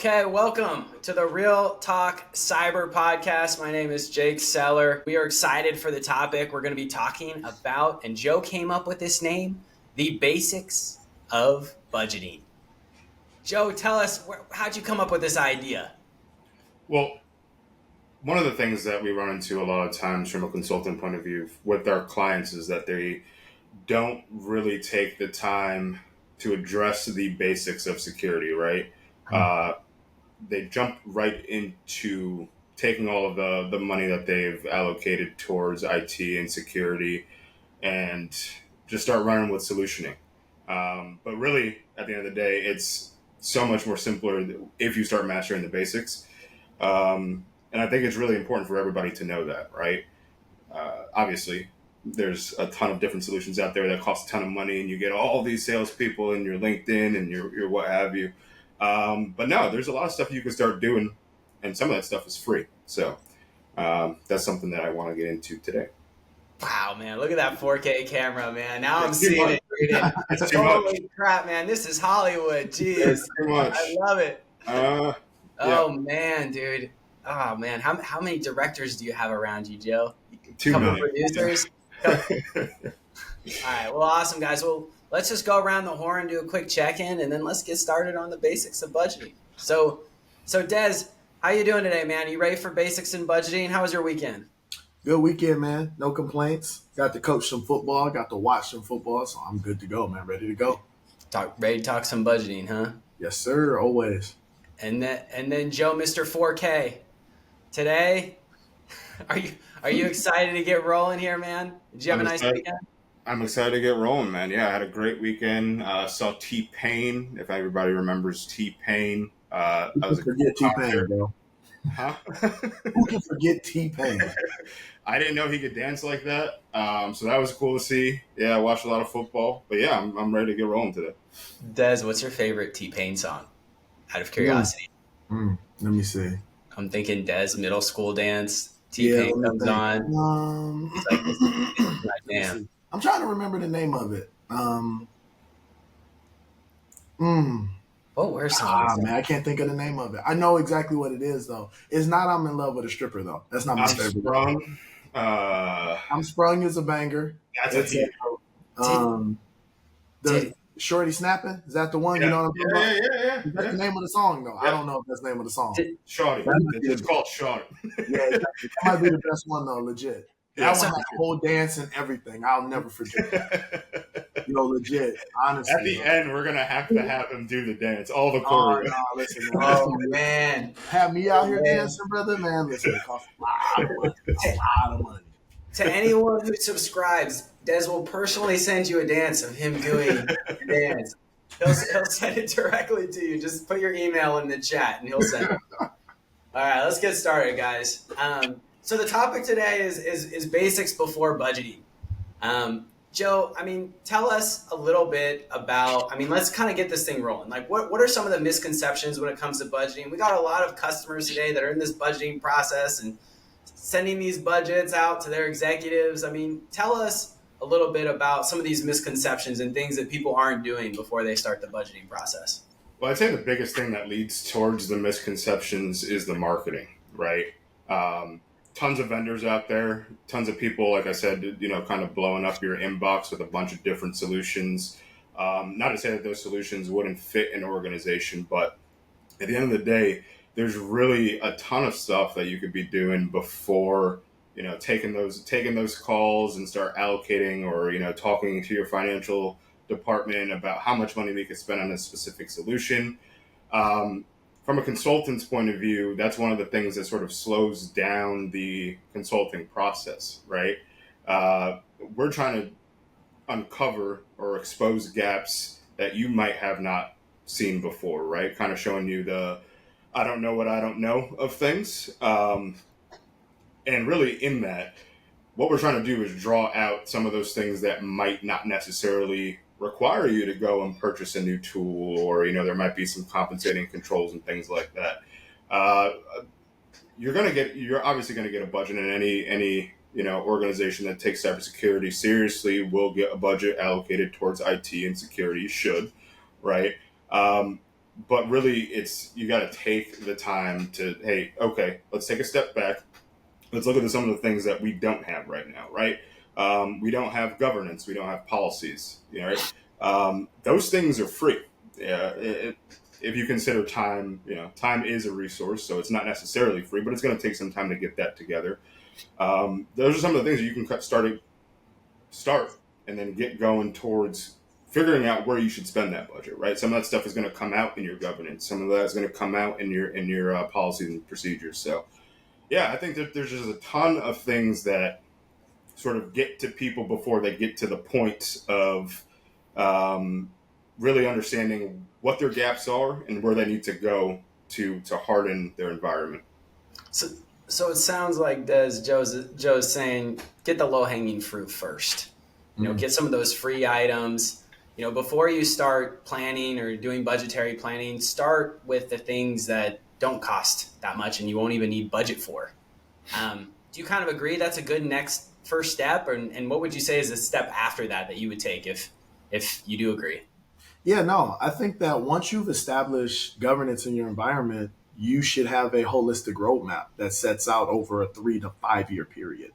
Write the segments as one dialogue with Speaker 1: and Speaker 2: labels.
Speaker 1: Okay, welcome to the Real Talk Cyber Podcast. My name is Jake Seller. We are excited for the topic we're going to be talking about, and Joe came up with this name, the basics of budgeting. Joe, tell us, how'd you come up with this idea?
Speaker 2: Well, one of the things that we run into a lot of times from a consultant point of view with our clients is that they don't really take the time to address the basics of security, right? They jump right into taking all of the money that they've allocated towards IT and security and just start running with solutioning. But really, at the end of the day, it's so much more simpler if you start mastering the basics. And I think it's really important for everybody to know that, right? Obviously, there's a ton of different solutions out there that cost a ton of money, and you get all these salespeople in your LinkedIn and your what have you. But no, there's a lot of stuff you can start doing, and some of that stuff is free. So that's something that I want to get into today.
Speaker 1: Wow, man, look at that 4K camera, man. Now I'm seeing it.
Speaker 2: It's too
Speaker 1: Holy
Speaker 2: much.
Speaker 1: crap, man, this is Hollywood. Jeez,
Speaker 2: It's too much.
Speaker 1: I love it.
Speaker 2: Yeah.
Speaker 1: Oh, man, dude. Oh, man, how many directors do you have around you, Joe?
Speaker 2: Too
Speaker 1: Couple
Speaker 2: many.
Speaker 1: producers? All right, well, awesome, guys. Well, let's just go around the horn, do a quick check-in, and then let's get started on the basics of budgeting. So Des, how you doing today, man? Are you ready for basics in budgeting? How was your weekend?
Speaker 3: Good weekend, man. No complaints. Got to coach some football. Got to watch some football. So I'm good to go, man. Ready to go.
Speaker 1: Ready to talk some budgeting, huh?
Speaker 3: Yes, sir. Always.
Speaker 1: And then Joe, Mr. 4K. Today, are you excited to get rolling here, man? Did you have a nice weekend?
Speaker 2: I'm excited to get rolling, man. Yeah, I had a great weekend. Saw T-Pain, if everybody remembers T-Pain.
Speaker 3: Who can forget T-Pain, bro?
Speaker 2: Huh?
Speaker 3: Who can forget T-Pain?
Speaker 2: I didn't know he could dance like that. So that was cool to see. Yeah, I watched a lot of football. But yeah, I'm ready to get rolling today.
Speaker 1: Des, what's your favorite T-Pain song? Out of curiosity.
Speaker 3: Let me see.
Speaker 1: I'm thinking Des middle school dance. T-Pain comes on. He's like, this is my jam.
Speaker 3: I'm trying to remember the name of it.
Speaker 1: What were some?
Speaker 3: Man, I can't think of the name of it. I know exactly what it is, though. It's not "I'm in Love with a Stripper," though. That's not my favorite.
Speaker 2: Sprung.
Speaker 3: I'm Sprung is a banger.
Speaker 2: That's a
Speaker 3: the Shorty Snapping, is that the one?
Speaker 2: Yeah.
Speaker 3: You know what I'm talking about?
Speaker 2: Yeah.
Speaker 3: Is that the name of the song, though? Yeah. I don't know if that's the name of the song.
Speaker 2: Shorty. It's called Shorty.
Speaker 3: Yeah, exactly. That might be the best one, though, legit. That one had a whole dance and everything. I'll never forget that. Legit. Honestly.
Speaker 2: At the end, we're going to have him do the dance. All the choreo.
Speaker 3: Listen,
Speaker 1: man.
Speaker 3: Have me out here dancing, brother? Man, listen, it costs a lot of money.
Speaker 1: To anyone who subscribes, Des will personally send you a dance of him doing the dance. He'll send it directly to you. Just put your email in the chat and he'll send it. All right, let's get started, guys. So the topic today is basics before budgeting. Joe, tell us a little bit about, let's kind of get this thing rolling. Like, what are some of the misconceptions when it comes to budgeting? We got a lot of customers today that are in this budgeting process and sending these budgets out to their executives. Tell us a little bit about some of these misconceptions and things that people aren't doing before they start the budgeting process.
Speaker 2: Well, I'd say the biggest thing that leads towards the misconceptions is the marketing, right? Tons of vendors out there, tons of people, like I said, kind of blowing up your inbox with a bunch of different solutions. Not to say that those solutions wouldn't fit an organization, but at the end of the day, there's really a ton of stuff that you could be doing before, taking those calls and start allocating or, talking to your financial department about how much money we could spend on a specific solution. From a consultant's point of view, that's one of the things that sort of slows down the consulting process, right? We're trying to uncover or expose gaps that you might have not seen before, right? Kind of showing you the I don't know what I don't know of things. And really in that, what we're trying to do is draw out some of those things that might not necessarily require you to go and purchase a new tool, or there might be some compensating controls and things like that. You're obviously going to get a budget, and any organization that takes cybersecurity seriously will get a budget allocated towards IT and security. You should, right? but really, you got to take the time to, hey, okay, let's take a step back. Let's look at some of the things that we don't have right now, right? We don't have governance. We don't have policies, right? Those things are free. Yeah, if you consider time, time is a resource, so it's not necessarily free, but it's going to take some time to get that together. Those are some of the things that you can start and then get going towards figuring out where you should spend that budget, right? Some of that stuff is going to come out in your governance. Some of that is going to come out in your policies and procedures. So, yeah, I think that there's just a ton of things that sort of get to people before they get to the point of really understanding what their gaps are and where they need to go to harden their environment.
Speaker 1: So it sounds like Joe's saying, get the low hanging fruit first. Get some of those free items. Before you start planning or doing budgetary planning, start with the things that don't cost that much and you won't even need budget for. Do you kind of agree that's a good next first step? And what would you say is a step after that you would take if you do agree?
Speaker 3: Yeah, no, I think that once you've established governance in your environment, you should have a holistic roadmap that sets out over a 3 to 5 year period.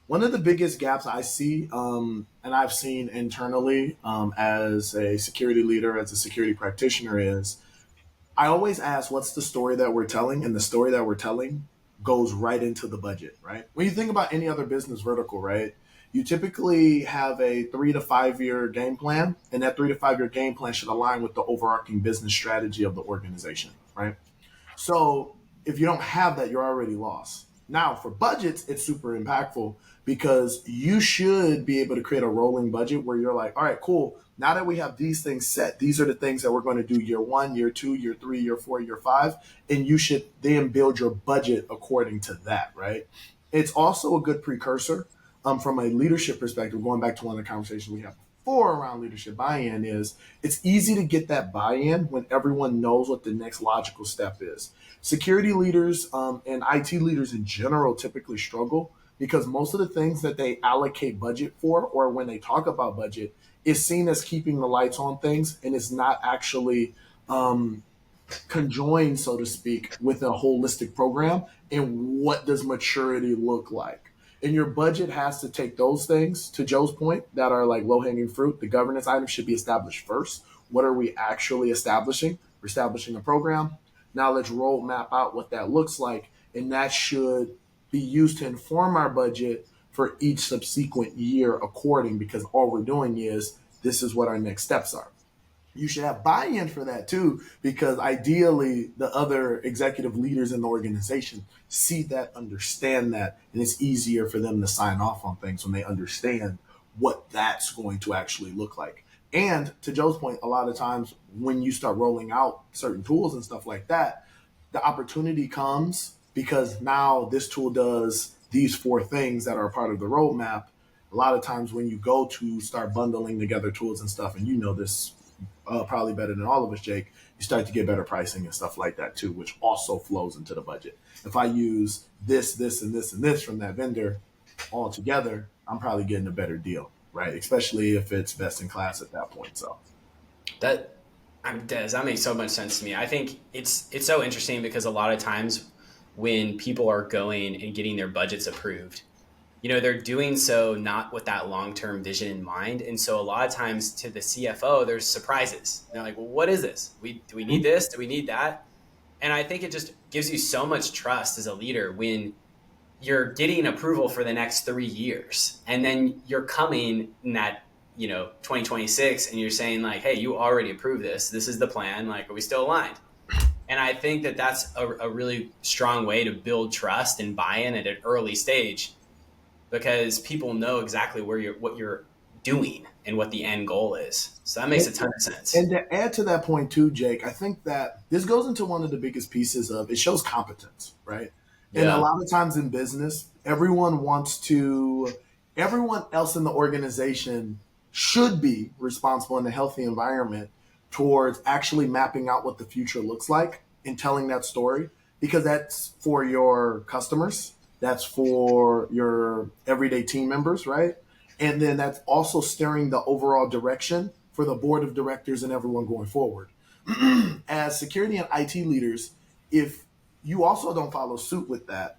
Speaker 3: One of the biggest gaps I see, and I've seen internally as a security leader, as a security practitioner, is I always ask, what's the story that we're telling? And the story that we're telling goes right into the budget, right? When you think about any other business vertical, right? You typically have a 3 to 5 year game plan, and that 3 to 5 year game plan should align with the overarching business strategy of the organization, right? So if you don't have that, you're already lost. Now, for budgets, it's super impactful because you should be able to create a rolling budget where you're like, all right, cool. Now that we have these things set, these are the things that we're going to do year 1, year 2, year 3, year 4, year 5. And you should then build your budget according to that, right? It's also a good precursor from a leadership perspective, going back to one of the conversations we have before around leadership buy-in, is it's easy to get that buy-in when everyone knows what the next logical step is. Security leaders and IT leaders in general typically struggle because most of the things that they allocate budget for, or when they talk about budget, is seen as keeping the lights on things, and it's not actually conjoined, so to speak, with a holistic program. And what does maturity look like? And your budget has to take those things, to Joe's point, that are like low-hanging fruit. The governance items should be established first. What are we actually establishing? We're establishing a program. Now let's roadmap out what that looks like. And that should be used to inform our budget for each subsequent year according, because all we're doing is, this is what our next steps are. You should have buy-in for that too, because ideally the other executive leaders in the organization see that, understand that, and it's easier for them to sign off on things when they understand what that's going to actually look like. And to Joe's point, a lot of times when you start rolling out certain tools and stuff like that, the opportunity comes because now this tool does these 4 things that are part of the roadmap. A lot of times when you go to start bundling together tools and stuff, and you know this probably better than all of us, Jake, you start to get better pricing and stuff like that too, which also flows into the budget. If I use this, this, and this, and this from that vendor all together, I'm probably getting a better deal, right? Especially if it's best in class at that point. So
Speaker 1: that makes so much sense to me. I think it's so interesting because a lot of times when people are going and getting their budgets approved, they're doing so not with that long-term vision in mind. And so a lot of times to the CFO, there's surprises. They're like, well, what is this? Do we need this? Do we need that? And I think it just gives you so much trust as a leader when you're getting approval for the next 3 years. And then you're coming in that, 2026 and you're saying like, hey, you already approved this. This is the plan. Like, are we still aligned? And I think that that's a really strong way to build trust and buy-in at an early stage, because people know exactly what you're doing and what the end goal is. So that makes a ton of sense.
Speaker 3: And to add to that point too, Jake, I think that this goes into one of the biggest pieces of, it shows competence, right? Yeah. And a lot of times in business, everyone else in the organization should be responsible in a healthy environment towards actually mapping out what the future looks like and telling that story, because that's for your customers. That's for your everyday team members, right? And then that's also steering the overall direction for the board of directors and everyone going forward. As security and IT leaders, if you also don't follow suit with that,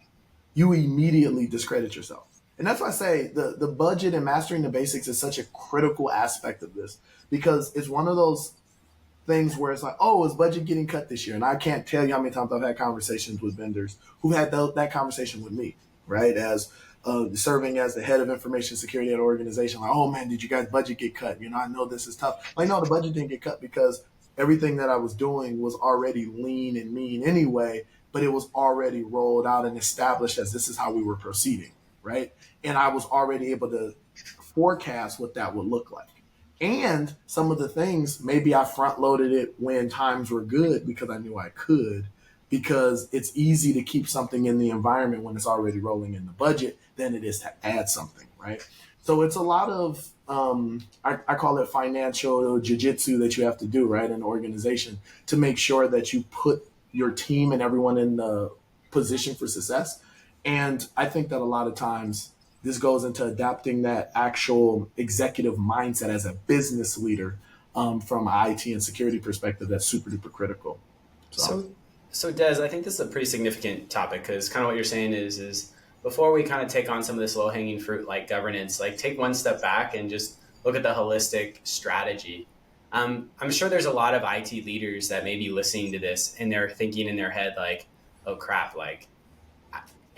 Speaker 3: you immediately discredit yourself. And that's why I say the budget and mastering the basics is such a critical aspect of this, because it's one of those things where it's like, oh, is budget getting cut this year? And I can't tell you how many times I've had conversations with vendors who had that conversation with me, right? As serving as the head of information security at an organization, like, oh man, did you guys budget get cut? I know this is tough. Like, no, the budget didn't get cut because everything that I was doing was already lean and mean anyway, but it was already rolled out and established as this is how we were proceeding, right? And I was already able to forecast what that would look like. And some of the things, maybe I front loaded it when times were good because I knew I could, because it's easy to keep something in the environment when it's already rolling in the budget than it is to add something, right? So it's a lot of, I call it financial jiu-jitsu that you have to do, right, in an organization to make sure that you put your team and everyone in the position for success. And I think that a lot of times this goes into adapting that actual executive mindset as a business leader from an IT and security perspective. That's super duper critical.
Speaker 1: So Des, I think this is a pretty significant topic, because kind of what you're saying is before we kind of take on some of this low hanging fruit like governance, like take one step back and just look at the holistic strategy. I'm sure there's a lot of IT leaders that may be listening to this and they're thinking in their head like, oh crap, like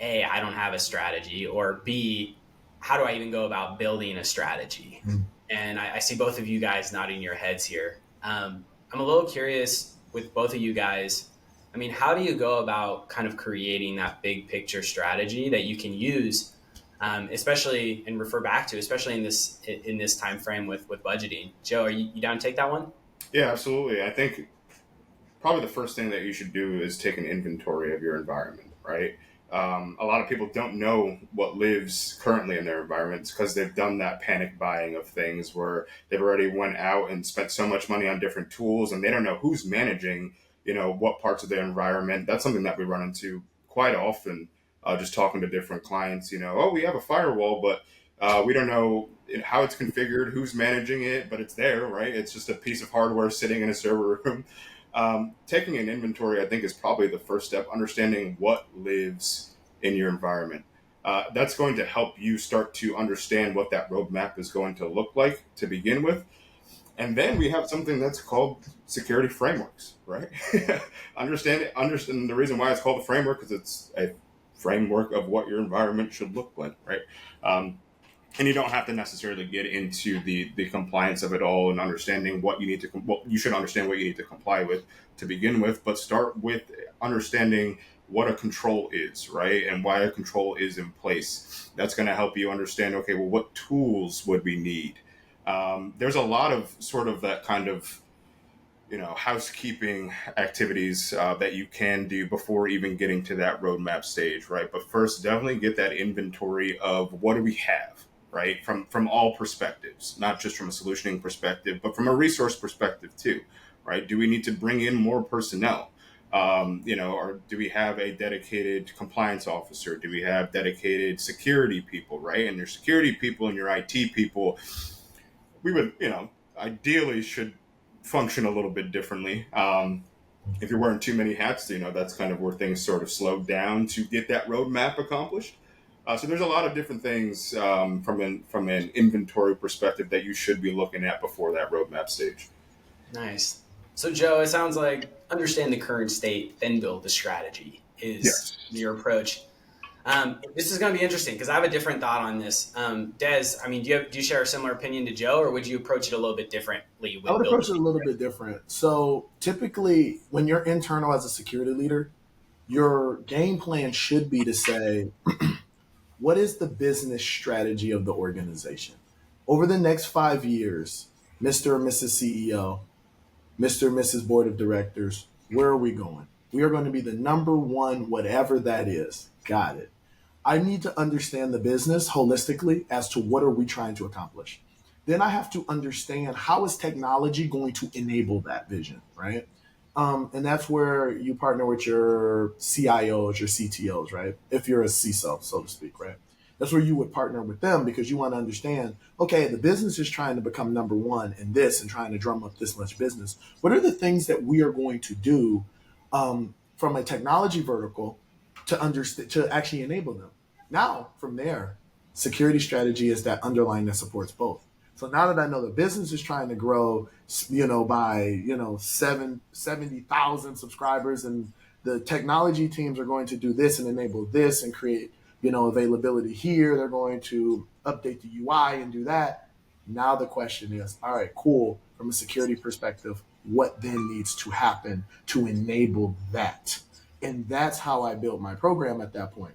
Speaker 1: A, I don't have a strategy, or B, how do I even go about building a strategy? And I see both of you guys nodding your heads here. I'm a little curious with both of you guys. I mean, how do you go about kind of creating that big picture strategy that you can use, especially and refer back to, especially in this time frame with budgeting? Joe, are you down to take that one?
Speaker 2: Yeah, absolutely. I think probably the first thing that you should do is take an inventory of your environment, right? A lot of people don't know what lives currently in their environments because they've done that panic buying of things where they've already went out and spent so much money on different tools and they don't know who's managing, what parts of their environment. That's something that we run into quite often, just talking to different clients, oh, we have a firewall, but we don't know how it's configured, who's managing it, but it's there, right? It's just a piece of hardware sitting in a server room. Taking an inventory, I think, is probably the first step, understanding what lives in your environment. That's going to help you start to understand what that roadmap is going to look like to begin with. And then we have something that's called security frameworks, right? Understand the reason why it's called a framework is it's a framework of what your environment should look like, right? And you don't have to necessarily get into the compliance of it all and understanding what you need to, you should understand what you need to comply with to begin with, but start with understanding what a control is, right? And why a control is in place. That's going to help you understand, okay, well, what tools would we need? There's a lot of sort of that kind of, housekeeping activities that you can do before even getting to that roadmap stage, right? But first, definitely get that inventory of what do we have, right? From all perspectives, not just from a solutioning perspective, but from a resource perspective too, right? Do we need to bring in more personnel? Or do we have a dedicated compliance officer? Do we have dedicated security people, right? And your security people and your IT people, we would, ideally should function a little bit differently. If you're wearing too many hats, that's kind of where things sort of slow down to get that roadmap accomplished. So there's a lot of different things from an inventory perspective that you should be looking at before that roadmap stage.
Speaker 1: Nice. So Joe, it sounds like understand the current state, then build the strategy is your approach. This is going to be interesting because I have a different thought on this. Des, I mean, do you share a similar opinion to Joe, or would you approach it a little bit differently?
Speaker 3: I would approach it a little bit different. So typically when you're internal as a security leader, your game plan should be to say, what is the business strategy of the organization? Over the next 5 years, Mr. or Mrs. CEO, Mr. or Mrs. Board of Directors, where are we going? We are going to be the number one, whatever that is. Got it. I need to understand the business holistically as to what are we trying to accomplish. Then I have to understand how is technology going to enable that vision, right? And that's where you partner with your CIOs, your CTOs, right? If you're a CISO, so to speak, right? That's where you would partner with them because you want to understand, okay, the business is trying to become number one in this and trying to drum up this much business. What are the things that we are going to do from a technology vertical to understand, to actually enable them? Now, from there, security strategy is that underline that supports both. So now that I know the business is trying to grow, by 70,000 subscribers, and the technology teams are going to do this and enable this and create, availability here. They're going to update the UI and do that. Now the question is, all right, cool. From a security perspective, what then needs to happen to enable that? And that's how I built my program at that point.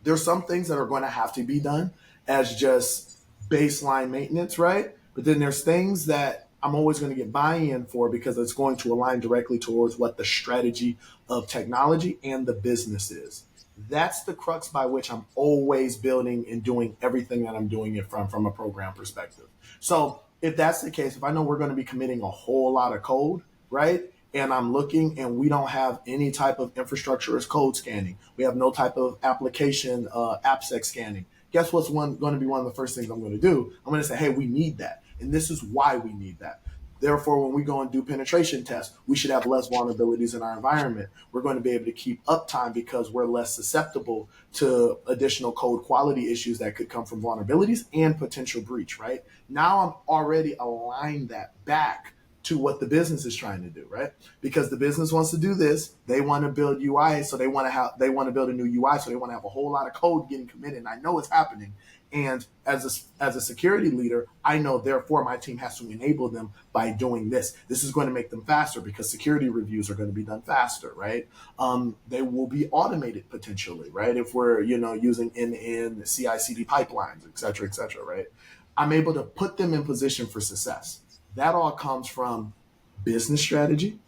Speaker 3: There's some things that are going to have to be done as just baseline maintenance, right? But then there's things that I'm always going to get buy-in for because it's going to align directly towards what the strategy of technology and the business is. That's the crux by which I'm always building and doing everything that I'm doing it from a program perspective. So if that's the case, if I know we're going to be committing a whole lot of code, right? And I'm looking and we don't have any type of infrastructure as code scanning. We have no type of application AppSec scanning. Guess what's going to be one of the first things I'm going to do? I'm going to say, hey, we need that. And this is why we need that. Therefore, when we go and do penetration tests, we should have less vulnerabilities in our environment. We're going to be able to keep uptime because we're less susceptible to additional code quality issues that could come from vulnerabilities and potential breach, right? Now I'm already aligned that back to what the business is trying to do, right? Because the business wants to do this, they want to build UI, so they want to build a new UI, so they want to have a whole lot of code getting committed. And I know it's happening. And as a security leader, I know therefore my team has to enable them by doing this. This is going to make them faster because security reviews are going to be done faster, right? They will be automated potentially, right? If we're using end-to-end CI/CD pipelines, et cetera, right? I'm able to put them in position for success. That all comes from business strategy,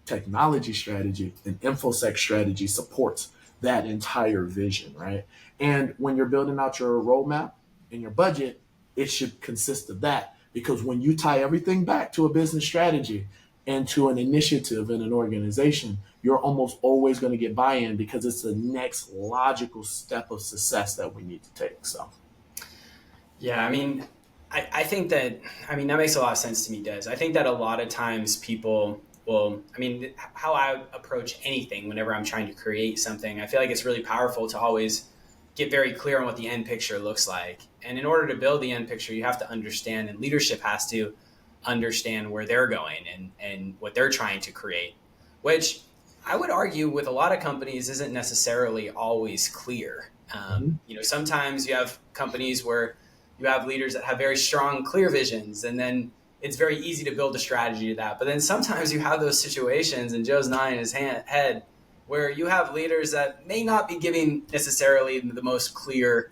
Speaker 3: technology strategy, and InfoSec strategy supports that entire vision, right? And when you're building out your roadmap and your budget, it should consist of that. Because when you tie everything back to a business strategy and to an initiative in an organization, you're almost always going to get buy-in because it's the next logical step of success that we need to take. So,
Speaker 1: yeah, I think that makes a lot of sense to me, Des. I think that a lot of times people will, how I approach anything whenever I'm trying to create something, I feel like it's really powerful to always get very clear on what the end picture looks like. And in order to build the end picture, you have to understand, and leadership has to understand where they're going and what they're trying to create, which I would argue with a lot of companies isn't necessarily always clear. Sometimes you have companies where you have leaders that have very strong, clear visions, and then it's very easy to build a strategy to that. But then sometimes you have those situations, and Joe's nodding his head, where you have leaders that may not be giving necessarily the most clear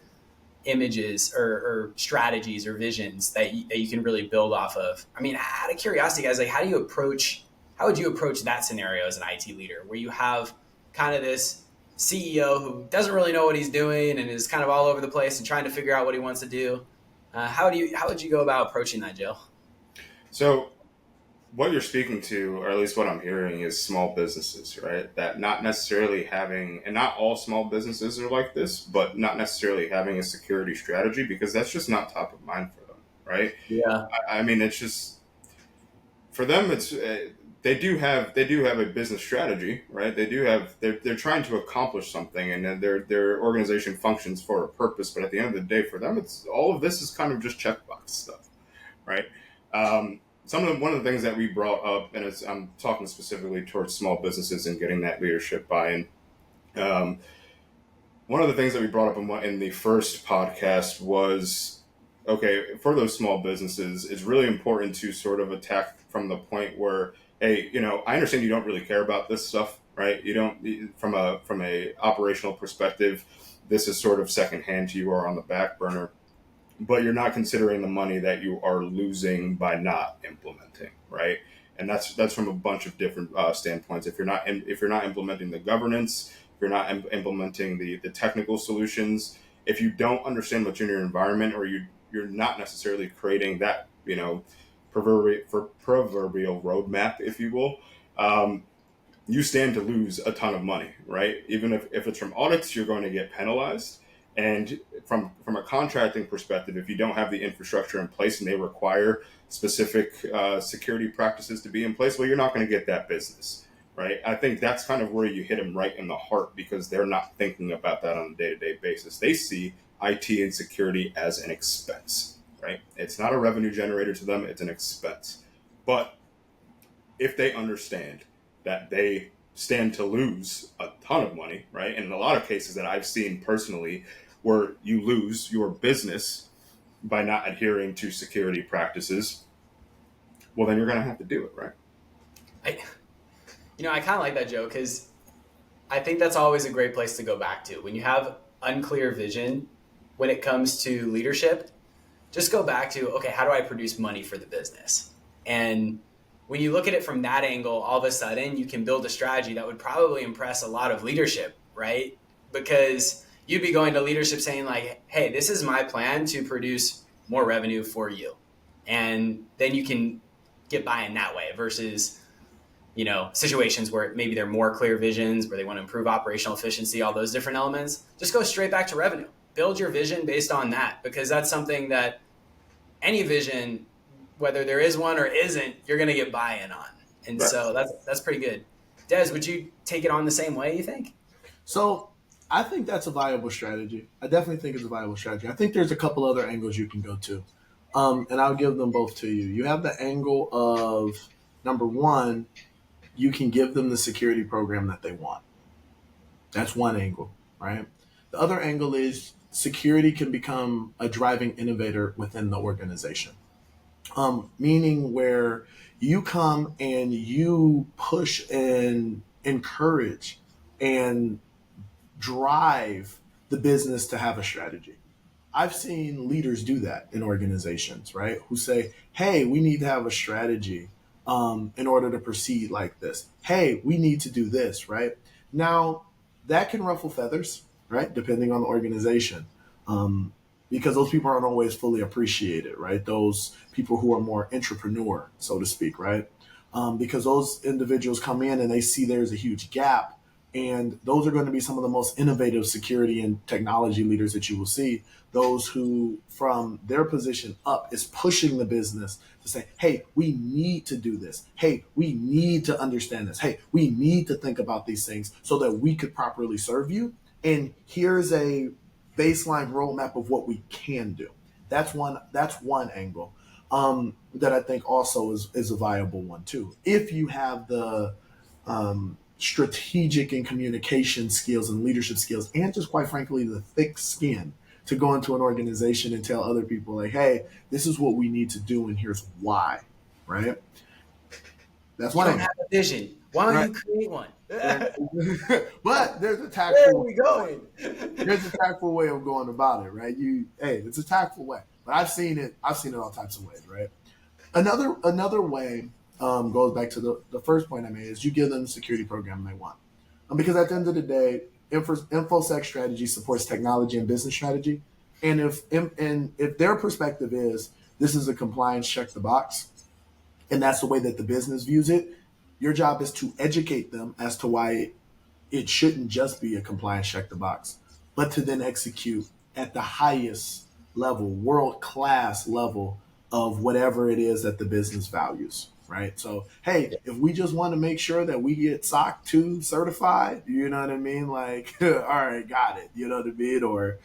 Speaker 1: images or strategies or visions that you can really build off of. Out of curiosity, guys, like how would you approach that scenario as an IT leader, where you have kind of this CEO who doesn't really know what he's doing and is kind of all over the place and trying to figure out what he wants to do? How would you go about approaching that, Joe?
Speaker 2: So what you're speaking to, or at least what I'm hearing, is small businesses, right? That not necessarily having, and not all small businesses are like this, but not necessarily having a security strategy, because that's just not top of mind for them, right?
Speaker 1: Yeah.
Speaker 2: It's just, for them, it's they do have a business strategy, right? They're trying to accomplish something, and their organization functions for a purpose. But at the end of the day, for them, it's all of this is kind of just checkbox stuff, right? One of the things that we brought up, and I'm talking specifically towards small businesses and getting that leadership buy-in. One of the things that we brought up in the first podcast was, okay, for those small businesses, it's really important to sort of attack from the point where, hey, I understand you don't really care about this stuff, right? You don't, from a operational perspective, this is sort of secondhand to you or on the back burner, but you're not considering the money that you are losing by not implementing, right? And that's from a bunch of different standpoints. If you're not implementing the governance, if you're not implementing the technical solutions, if you don't understand what's in your environment, or you're not necessarily creating that proverbial roadmap, if you will, you stand to lose a ton of money, right? Even if it's from audits, you're going to get penalized. And from a contracting perspective, if you don't have the infrastructure in place and they require specific security practices to be in place, well, you're not going to get that business, right? I think that's kind of where you hit them right in the heart, because they're not thinking about that on a day-to-day basis. They see IT and security as an expense, right? It's not a revenue generator to them, it's an expense. But if they understand that they stand to lose a ton of money, right? And in a lot of cases that I've seen personally, where you lose your business by not adhering to security practices, well, then you're going to have to do it, right?
Speaker 1: I kind of like that, Joe, because I think that's always a great place to go back to. When you have unclear vision when it comes to leadership, just go back to, okay, how do I produce money for the business? And when you look at it from that angle, all of a sudden you can build a strategy that would probably impress a lot of leadership, right? Because you'd be going to leadership saying like, hey, this is my plan to produce more revenue for you. And then you can get buy-in that way versus, situations where maybe they're more clear visions, where they want to improve operational efficiency, all those different elements. Just go straight back to revenue. Build your vision based on that, because that's something that any vision, whether there is one or isn't, you're going to get buy-in on. And right. So that's pretty good. Des, would you take it on the same way, you think?
Speaker 3: So I think that's a viable strategy. I definitely think it's a viable strategy. I think there's a couple other angles you can go to. And I'll give them both to you. You have the angle of, number one, you can give them the security program that they want. That's one angle, right? The other angle is security can become a driving innovator within the organization. Meaning where you come and you push and encourage and drive the business to have a strategy. I've seen leaders do that in organizations, right? Who say, hey, we need to have a strategy in order to proceed like this. Hey, we need to do this, right? Now, that can ruffle feathers, right? Depending on the organization. Because those people aren't always fully appreciated, right? Those people who are more entrepreneur, so to speak, right? Because those individuals come in and they see there's a huge gap, and those are going to be some of the most innovative security and technology leaders that you will see. Those who, from their position up, is pushing the business to say, hey, we need to do this. Hey, we need to understand this. Hey, we need to think about these things so that we could properly serve you. And here's a baseline roadmap of what we can do. That's one angle that I think also is a viable one too. If you have the strategic and communication skills and leadership skills, and just quite frankly, the thick skin to go into an organization and tell other people like, hey, this is what we need to do and here's why, right? That's one.
Speaker 1: You don't have a vision. Why don't you create one?
Speaker 3: But there's a tactful.
Speaker 1: Where are we going?
Speaker 3: There's a tactful way of going about it, right? It's a tactful way. But I've seen it all types of ways, right? Another way goes back to the first point I made is you give them the security program they want. Because at the end of the day, InfoSec strategy supports technology and business strategy. And if their perspective is this is a compliance check the box, and that's the way that the business views it, your job is to educate them as to why it shouldn't just be a compliance check the box, but to then execute at the highest level, world-class level of whatever it is that the business values, right? So, hey, if we just want to make sure that we get SOC 2 certified, you know what I mean? Like, all right, got it, you know what I mean? Or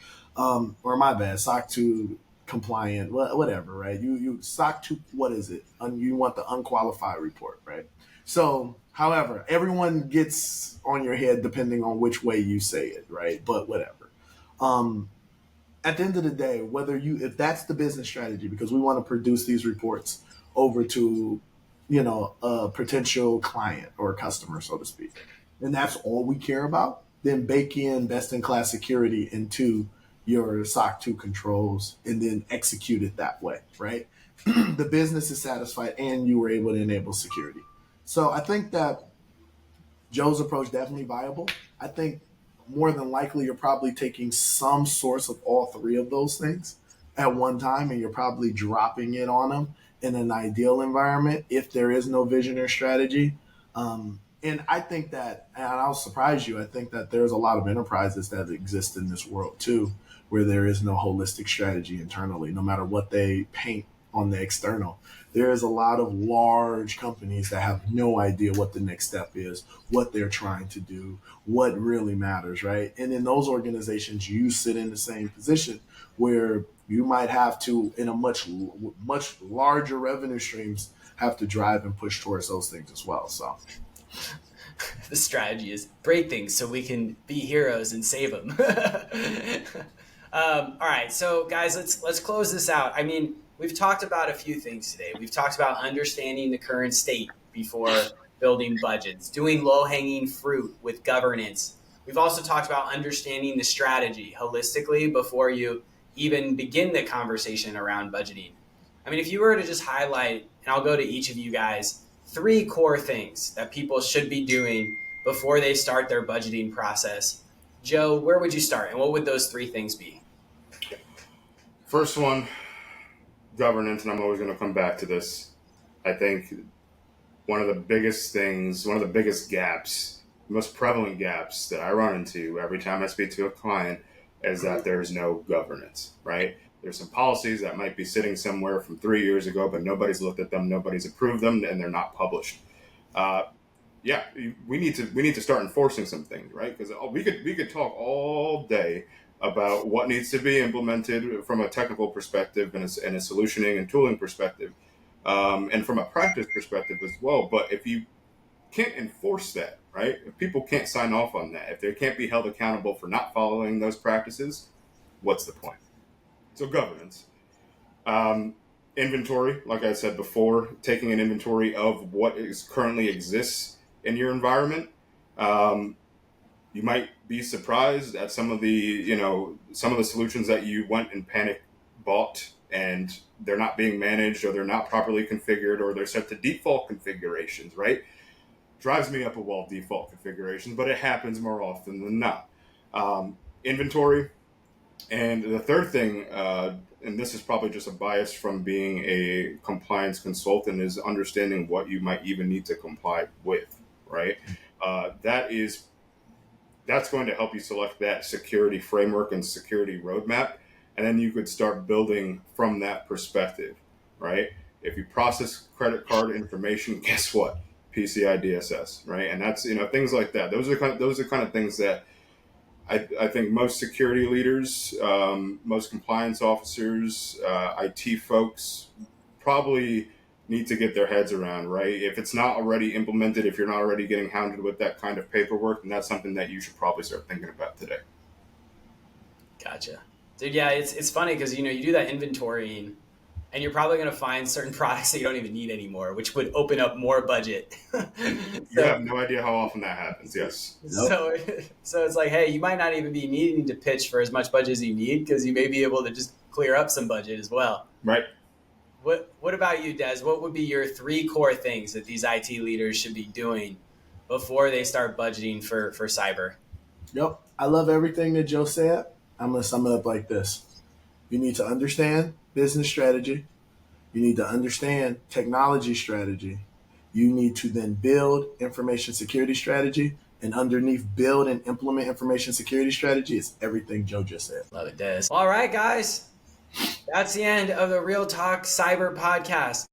Speaker 3: my bad, SOC 2 compliant, whatever, right? You SOC 2, what is it? You want the unqualified report, right? So, however, everyone gets on your head depending on which way you say it, right? But whatever. At the end of the day, if that's the business strategy, because we want to produce these reports over to, a potential client or a customer, so to speak, and that's all we care about, then bake in best-in-class security into your SOC 2 controls and then execute it that way, right? The business is satisfied and you were able to enable security. So I think that Joe's approach definitely viable. I think more than likely you're probably taking some source of all three of those things at one time, and you're probably dropping it on them in an ideal environment if there is no vision or strategy. And I think that, and I'll surprise you, I think that there's a lot of enterprises that exist in this world too, where there is no holistic strategy internally, no matter what they paint on the external. There is a lot of large companies that have no idea what the next step is, what they're trying to do, what really matters, right? And in those organizations, you sit in the same position where you might have to, in a much larger revenue streams, have to drive and push towards those things as well. So
Speaker 1: the strategy is break things so we can be heroes and save them. All right, so guys, let's close this out. I mean, we've talked about a few things today. We've talked about understanding the current state before building budgets, doing low-hanging fruit with governance. We've also talked about understanding the strategy holistically before you even begin the conversation around budgeting. I mean, if you were to just highlight, and I'll go to each of you guys, 3 core things that people should be doing before they start their budgeting process. Joe, where would you start? And what would those 3 things be?
Speaker 2: First one, governance, and I'm always going to come back to this. I think one of the biggest gaps, most prevalent gaps that I run into every time I speak to a client is that there's no governance, right? There's some policies that might be sitting somewhere from 3 years ago, but nobody's looked at them, nobody's approved them, and they're not published. We need to start enforcing some things, right? Because we could talk all day about what needs to be implemented from a technical perspective and a solutioning and tooling perspective, and from a practice perspective as well. But if you can't enforce that, right? If people can't sign off on that, if they can't be held accountable for not following those practices, what's the point? So governance. Inventory, like I said before, taking an inventory of what currently exists in your environment. You might be surprised at some of the solutions that you went and panic bought, and they're not being managed, or they're not properly configured, or they're set to default configurations, right? Drives me up a wall, default configurations, but it happens more often than not. Inventory. And the third thing, and this is probably just a bias from being a compliance consultant, is understanding what you might even need to comply with, right? That's going to help you select that security framework and security roadmap. And then you could start building from that perspective, right? If you process credit card information, guess what? PCI DSS, right? And that's, things like that. Those are kind of things that I think most security leaders, most compliance officers, IT folks probably need to get their heads around, right? If it's not already implemented, if you're not already getting hounded with that kind of paperwork, then that's something that you should probably start thinking about today.
Speaker 1: Gotcha. Dude, yeah, it's funny because, you do that inventorying, and you're probably going to find certain products that you don't even need anymore, which would open up more budget.
Speaker 2: You have no idea how often that happens, yes.
Speaker 1: So it's like, hey, you might not even be needing to pitch for as much budget as you need, because you may be able to just clear up some budget as well.
Speaker 2: Right.
Speaker 1: What about you, Des? What would be your 3 core things that these IT leaders should be doing before they start budgeting for cyber?
Speaker 3: Yep. I love everything that Joe said. I'm going to sum it up like this. You need to understand business strategy. You need to understand technology strategy. You need to then build information security strategy. And underneath build and implement information security strategy is everything Joe just said.
Speaker 1: Love it, Des. All right, guys. That's the end of the Real Talk Cyber podcast.